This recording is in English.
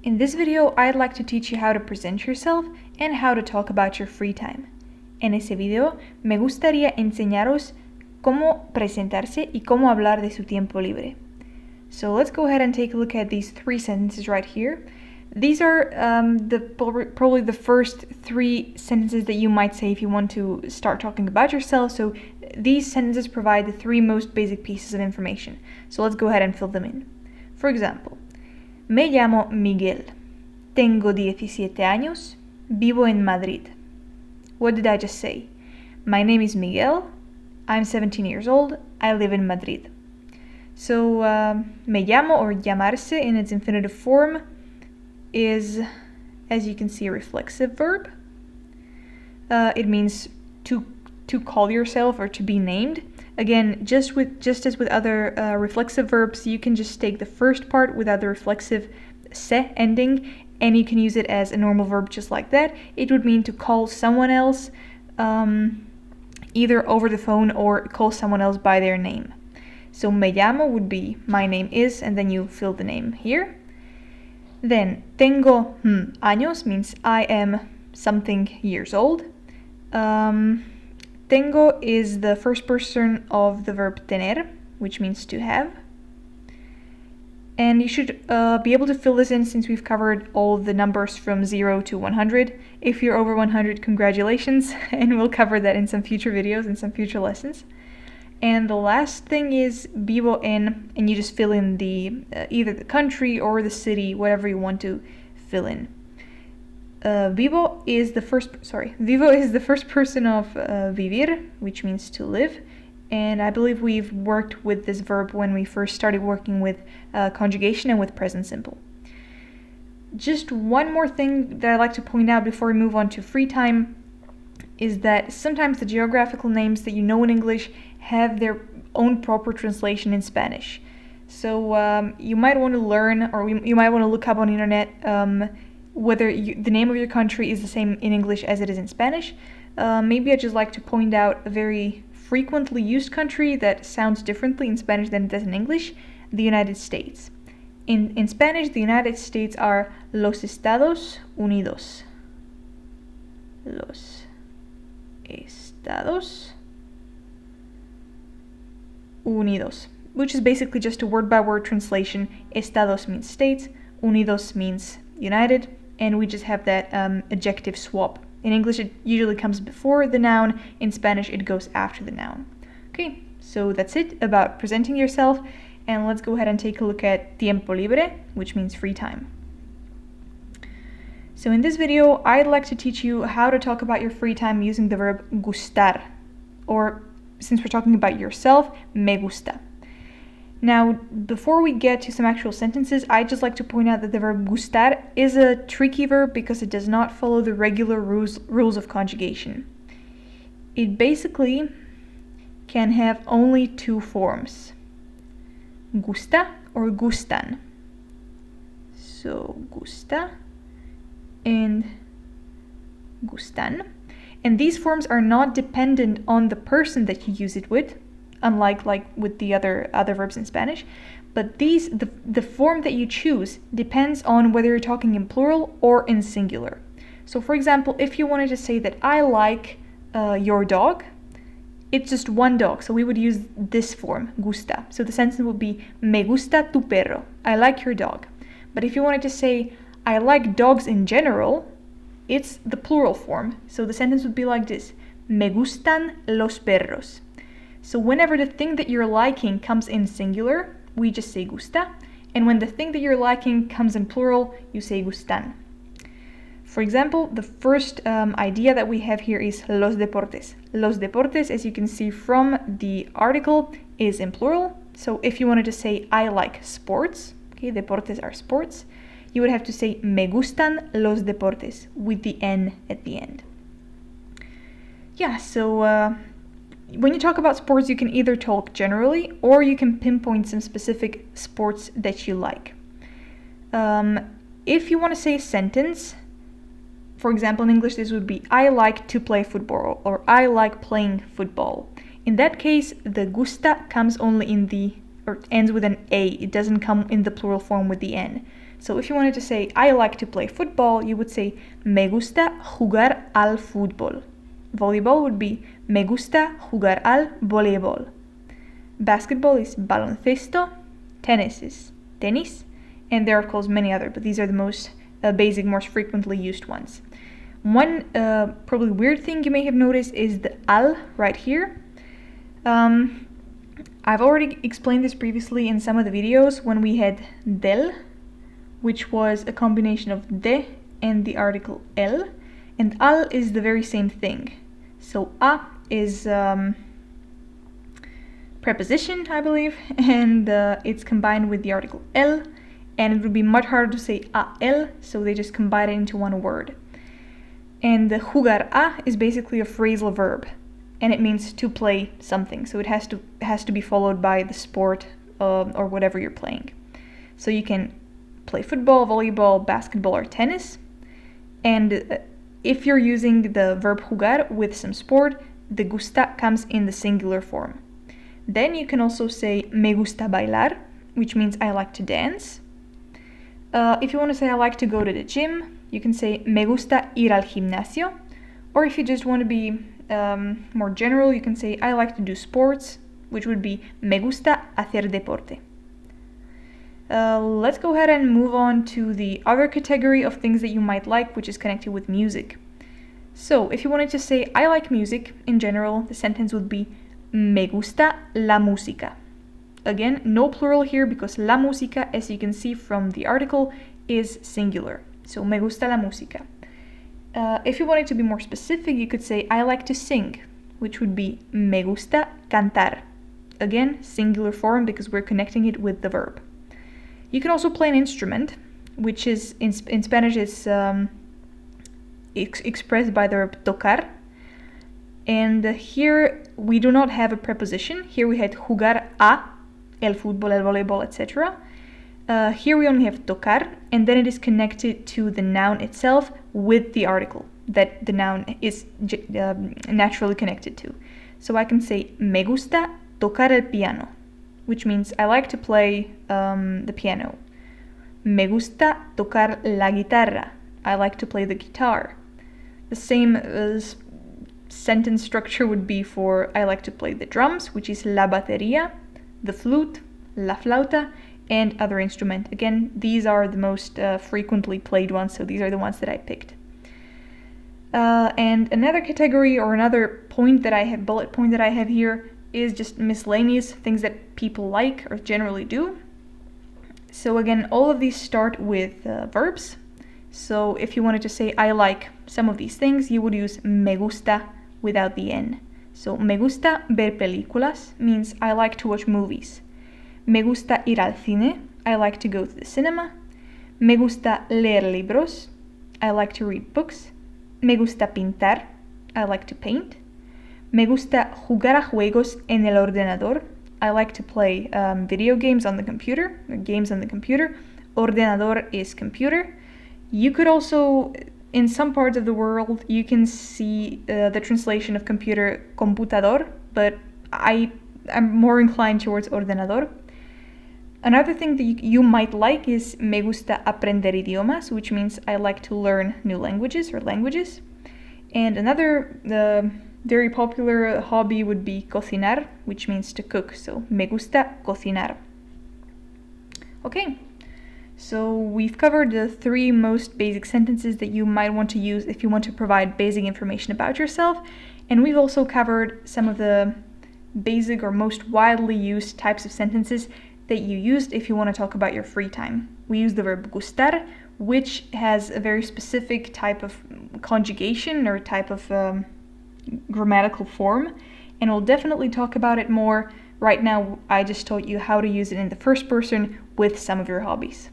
In this video, I'd like to teach you how to present yourself and how to talk about your free time. En ese video, me gustaría enseñaros cómo presentarse y cómo hablar de su tiempo libre. So let's go ahead and take a look at these three sentences right here. These are probably the first three sentences that you might say if you want to start talking about yourself. So these sentences provide the three most basic pieces of information. So let's go ahead and fill them in. For example, me llamo Miguel. Tengo 17 años. Vivo en Madrid. What did I just say? My name is Miguel. I'm 17 years old. I live in Madrid. So, me llamo, or llamarse in its infinitive form, is, as you can see, a reflexive verb. It means to call yourself or to be named. Again, just as with other reflexive verbs, you can just take the first part without the reflexive se ending, and you can use it as a normal verb just like that. It would mean to call someone else either over the phone or call someone else by their name. So me llamo would be my name is, and then you fill the name here. Then tengo años means I am something years old. Tengo is the first person of the verb tener, which means to have. And you should be able to fill this in since we've covered all the numbers from 0 to 100. If you're over 100, congratulations, and we'll cover that in some future videos and some future lessons. And the last thing is vivo en, and you just fill in the either the country or the city, whatever you want to fill in. Vivo is the first person of vivir, which means to live. And I believe we've worked with this verb when we first started working with conjugation and with present simple. Just one more thing that I'd like to point out before we move on to free time is that sometimes the geographical names that you know in English have their own proper translation in Spanish. So you might want to learn, or you might want to look up on the internet whether the name of your country is the same in English as it is in Spanish. Maybe I'd just like to point out a very frequently used country that sounds differently in Spanish than it does in English, the United States. In Spanish, the United States are los Estados Unidos. Los Estados Unidos, which is basically just a word-by-word translation. Estados means states, Unidos means united, and we just have that adjective swap. In English, it usually comes before the noun. In Spanish, it goes after the noun. Okay, so that's it about presenting yourself, and let's go ahead and take a look at tiempo libre, which means free time. So in this video, I'd like to teach you how to talk about your free time using the verb gustar, or since we're talking about yourself, me gusta. Now, before we get to some actual sentences, I'd just like to point out that the verb gustar is a tricky verb because it does not follow the regular rules of conjugation. It basically can have only two forms, gusta or gustan. So, gusta and gustan. And these forms are not dependent on the person that you use it with, unlike with the other verbs in Spanish. But the form that you choose depends on whether you're talking in plural or in singular. So for example, if you wanted to say that I like your dog, it's just one dog, so we would use this form, gusta. So the sentence would be me gusta tu perro, I like your dog. But if you wanted to say I like dogs in general, it's the plural form. So the sentence would be like this: me gustan los perros. So whenever the thing that you're liking comes in singular, we just say gusta. And when the thing that you're liking comes in plural, you say gustan. For example, the first idea that we have here is los deportes. Los deportes, as you can see from the article, is in plural. So if you wanted to say I like sports, okay, deportes are sports, you would have to say me gustan los deportes with the N at the end. Yeah, so when you talk about sports, you can either talk generally or you can pinpoint some specific sports that you like. If you want to say a sentence, for example, in English, this would be I like to play football or I like playing football. In that case, the gusta comes only in the, or ends with an A. It doesn't come in the plural form with the N. So if you wanted to say, I like to play football, you would say, me gusta jugar al fútbol. Volleyball would be, me gusta jugar al voleibol. Basketball is baloncesto, tennis is tenis, and there are, of course, many other, but these are the most basic, most frequently used ones. One probably weird thing you may have noticed is the al right here. I've already explained this previously in some of the videos when we had del, which was a combination of de and the article el, and al is the very same thing. So a is preposition, I believe, and it's combined with the article el, and it would be much harder to say a el, so they just combine it into one word. And the jugar a is basically a phrasal verb, and it means to play something, so it has to be followed by the sport or whatever you're playing. So you can play football, volleyball, basketball, or tennis, and if you're using the verb jugar with some sport, the gusta comes in the singular form. Then you can also say me gusta bailar, which means I like to dance. If you want to say I like to go to the gym, you can say me gusta ir al gimnasio. Or if you just want to be more general, you can say I like to do sports, which would be me gusta hacer deporte. Let's go ahead and move on to the other category of things that you might like, which is connected with music. So if you wanted to say I like music in general, the sentence would be me gusta la música. Again, no plural here because la música, as you can see from the article, is singular. So me gusta la música. If you wanted to be more specific, you could say I like to sing, which would be me gusta cantar. Again, singular form because we're connecting it with the verb. You can also play an instrument, which is in Spanish is expressed by the verb tocar. And here we do not have a preposition. Here we had jugar a, el fútbol, el voleibol, etc. Here we only have tocar, and then it is connected to the noun itself with the article that the noun is naturally connected to. So I can say me gusta tocar el piano, which means I like to play the piano. Me gusta tocar la guitarra. I like to play the guitar. The same sentence structure would be for I like to play the drums, which is la batería, the flute, la flauta, and other instrument. Again, these are the most frequently played ones, so these are the ones that I picked. And another category or another point that I have, bullet point that I have here, is just miscellaneous things that people like or generally do. So again, all of these start with verbs. So if you wanted to say I like some of these things, you would use me gusta without the N. So me gusta ver películas means I like to watch movies. Me gusta ir al cine, I like to go to the cinema. Me gusta leer libros, I like to read books. Me gusta pintar, I like to paint. Me gusta jugar a juegos en el ordenador, I like to play video games on the computer, or games on the computer. Ordenador is computer. You could also, in some parts of the world, you can see the translation of computer computador, but I'm more inclined towards ordenador. Another thing that you might like is me gusta aprender idiomas, which means I like to learn new languages or languages. And another very popular hobby would be cocinar, which means to cook. So me gusta cocinar. Okay, so we've covered the 3 most basic sentences that you might want to use if you want to provide basic information about yourself. And we've also covered some of the basic or most widely used types of sentences that you used if you want to talk about your free time. We use the verb gustar, which has a very specific type of conjugation or type of grammatical form, and we'll definitely talk about it more. Right now, I just taught you how to use it in the first person with some of your hobbies.